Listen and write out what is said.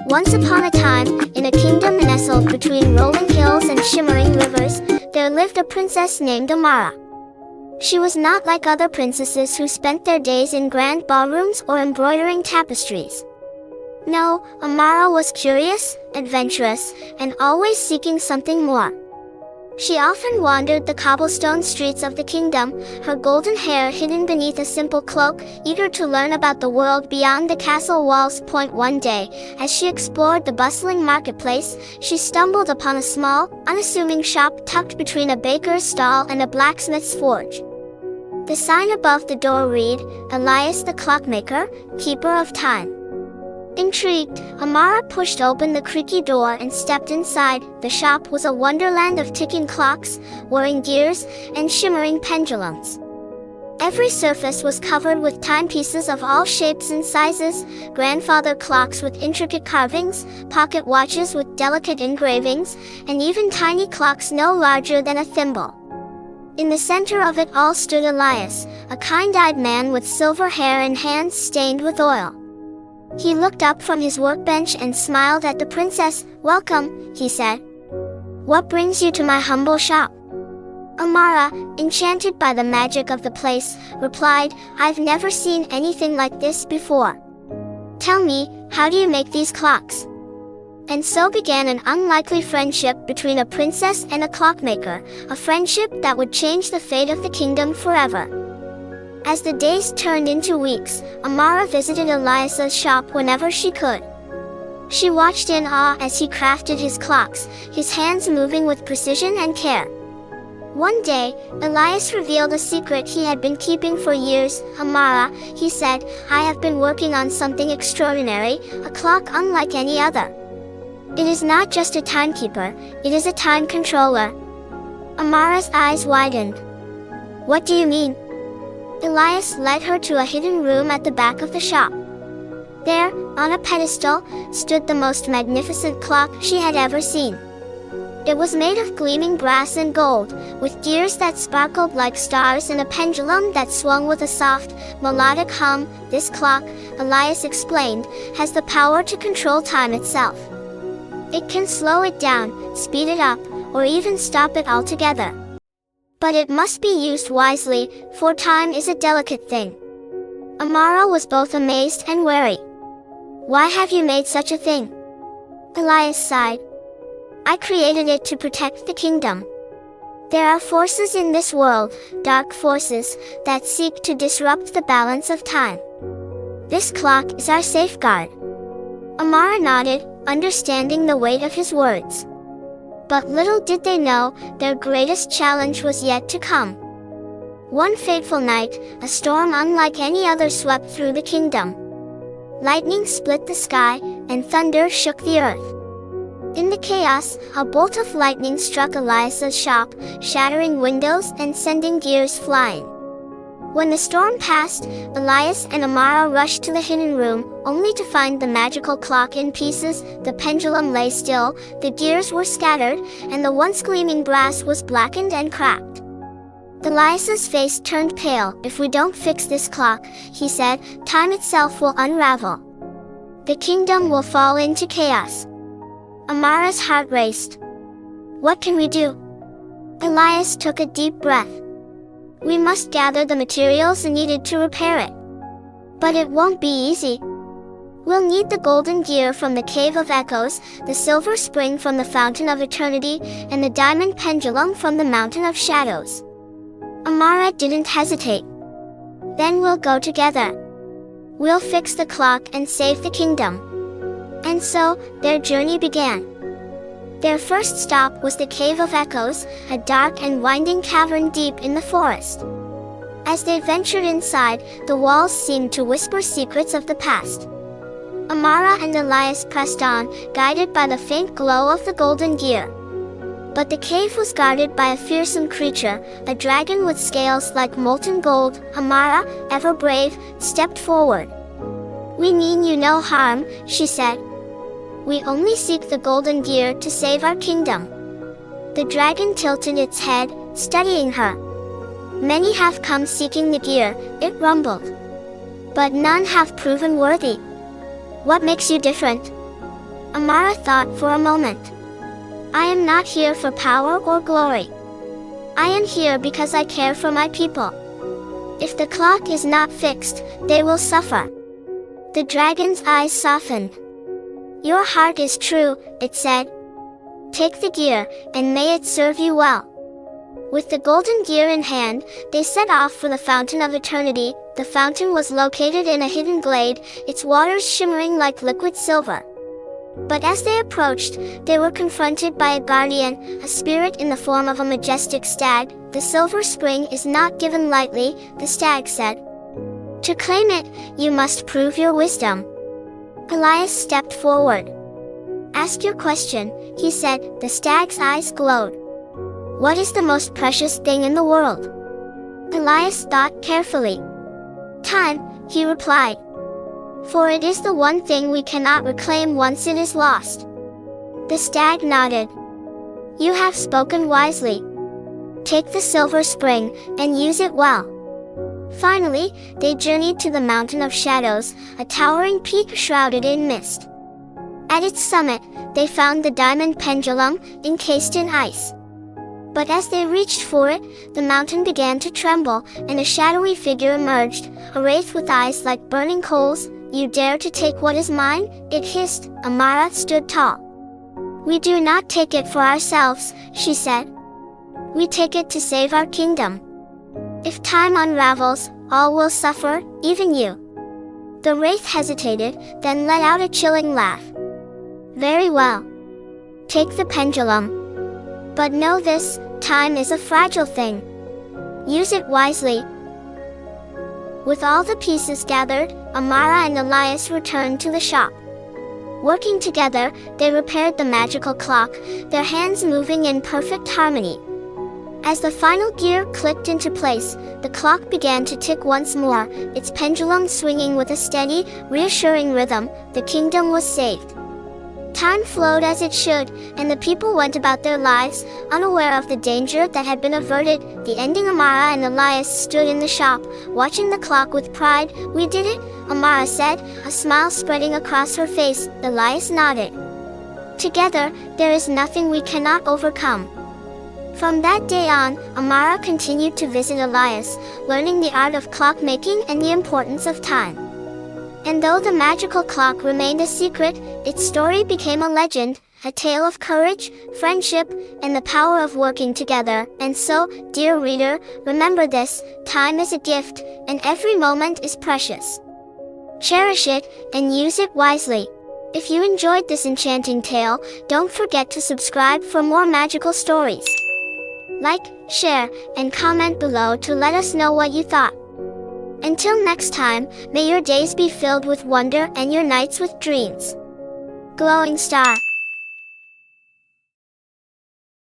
Once upon a time, in a kingdom nestled between rolling hills and shimmering rivers, there lived a princess named Amara. She was not like other princesses who spent their days in grand ballrooms or embroidering tapestries. No, Amara was curious, adventurous, and always seeking something more. She often wandered the cobblestone streets of the kingdom, her golden hair hidden beneath a simple cloak, eager to learn about the world beyond the castle walls. One day, as she explored the bustling marketplace, she stumbled upon a small, unassuming shop tucked between a baker's stall and a blacksmith's forge. The sign above the door read, "Elias the Clockmaker, Keeper of Time." Intrigued, Amara pushed open the creaky door and stepped inside. The shop was a wonderland of ticking clocks, whirring gears, and shimmering pendulums. Every surface was covered with timepieces of all shapes and sizes, grandfather clocks with intricate carvings, pocket watches with delicate engravings, and even tiny clocks no larger than a thimble. In the center of it all stood Elias, a kind-eyed man with silver hair and hands stained with oil. He looked up from his workbench and smiled at the princess. "Welcome," he said. "What brings you to my humble shop?" Amara, enchanted by the magic of the place, replied, "I've never seen anything like this before. Tell me, how do you make these clocks?" And so began an unlikely friendship between a princess and a clockmaker, a friendship that would change the fate of the kingdom forever. As the days turned into weeks, Amara visited Elias's shop whenever she could. She watched in awe as he crafted his clocks, his hands moving with precision and care. One day, Elias revealed a secret he had been keeping for years. "Amara," he said, "I have been working on something extraordinary, a clock unlike any other. It is not just a timekeeper, it is a time controller." Amara's eyes widened. "What do you mean?" Elias led her to a hidden room at the back of the shop. There, on a pedestal, stood the most magnificent clock she had ever seen. It was made of gleaming brass and gold, with gears that sparkled like stars and a pendulum that swung with a soft, melodic hum. "This clock," Elias explained, "has the power to control time itself. It can slow it down, speed it up, or even stop it altogether. But it must be used wisely, for time is a delicate thing." Amara was both amazed and wary. "Why have you made such a thing?" Elias sighed. "I created it to protect the kingdom. There are forces in this world, dark forces, that seek to disrupt the balance of time. This clock is our safeguard." Amara nodded, understanding the weight of his words. But little did they know, their greatest challenge was yet to come. One fateful night, a storm unlike any other swept through the kingdom. Lightning split the sky, and thunder shook the earth. In the chaos, a bolt of lightning struck Elias's shop, shattering windows and sending gears flying. When the storm passed, Elias and Amara rushed to the hidden room, only to find the magical clock in pieces. The pendulum lay still, the gears were scattered, and the once gleaming brass was blackened and cracked. Elias's face turned pale. "If we don't fix this clock," he said, "time itself will unravel. The kingdom will fall into chaos." Amara's heart raced. "What can we do?" Elias took a deep breath. "We must gather the materials needed to repair it. But it won't be easy. We'll need the golden gear from the Cave of Echoes, the silver spring from the Fountain of Eternity, and the diamond pendulum from the Mountain of Shadows." Amara didn't hesitate. "Then we'll go together. We'll fix the clock and save the kingdom." And so, their journey began. Their first stop was the Cave of Echoes, a dark and winding cavern deep in the forest. As they ventured inside, the walls seemed to whisper secrets of the past. Amara and Elias pressed on, guided by the faint glow of the golden gear. But the cave was guarded by a fearsome creature, a dragon with scales like molten gold. Amara, ever brave, stepped forward. "We mean you no harm," she said. "We only seek the golden gear to save our kingdom." The dragon tilted its head, studying her. "Many have come seeking the gear," it rumbled. "But none have proven worthy. What makes you different?" Amara thought for a moment. I am not here for power or glory. I am here because I care for my people. If the clock is not fixed, they will suffer. The dragon's eyes softened. Your heart is true, it said. Take the gear, and may it serve you well. With the golden gear in hand, they set off for the Fountain of Eternity. The fountain was located in a hidden glade, its waters shimmering like liquid silver. But as they approached, they were confronted by a guardian, a spirit in the form of a majestic stag. The silver spring is not given lightly, the stag said. To claim it, you must prove your wisdom. Elias stepped forward. Ask your question, he said. The stag's eyes glowed. What is the most precious thing in the world? Elias thought carefully. Time, he replied. For it is the one thing we cannot reclaim once it is lost. The stag nodded. You have spoken wisely. Take the silver spring, and use it well. Finally, they journeyed to the Mountain of Shadows, a towering peak shrouded in mist. At its summit, they found the diamond pendulum, encased in ice. But as they reached for it, the mountain began to tremble, and a shadowy figure emerged, a wraith with eyes like burning coals. You dare to take what is mine? It hissed. Amara stood tall. We do not take it for ourselves, she said. We take it to save our kingdom. If time unravels, all will suffer, even you. The wraith hesitated, then let out a chilling laugh. Very well. Take the pendulum. But know this, time is a fragile thing. Use it wisely. With all the pieces gathered, Amara and Elias returned to the shop. Working together, they repaired the magical clock, their hands moving in perfect harmony. As the final gear clicked into place, the clock began to tick once more, its pendulum swinging with a steady, reassuring rhythm. The kingdom was saved. Time flowed as it should, and the people went about their lives, unaware of the danger that had been averted. The ending. Amara and Elias stood in the shop, watching the clock with pride. We did it, Amara said, a smile spreading across her face. Elias nodded. Together, there is nothing we cannot overcome. From that day on, Amara continued to visit Elias, learning the art of clockmaking and the importance of time. And though the magical clock remained a secret, its story became a legend, a tale of courage, friendship, and the power of working together. And so, dear reader, remember this, time is a gift, and every moment is precious. Cherish it, and use it wisely. If you enjoyed this enchanting tale, don't forget to subscribe for more magical stories. Like, share, and comment below to let us know what you thought. Until next time, may your days be filled with wonder and your nights with dreams. Glowing star.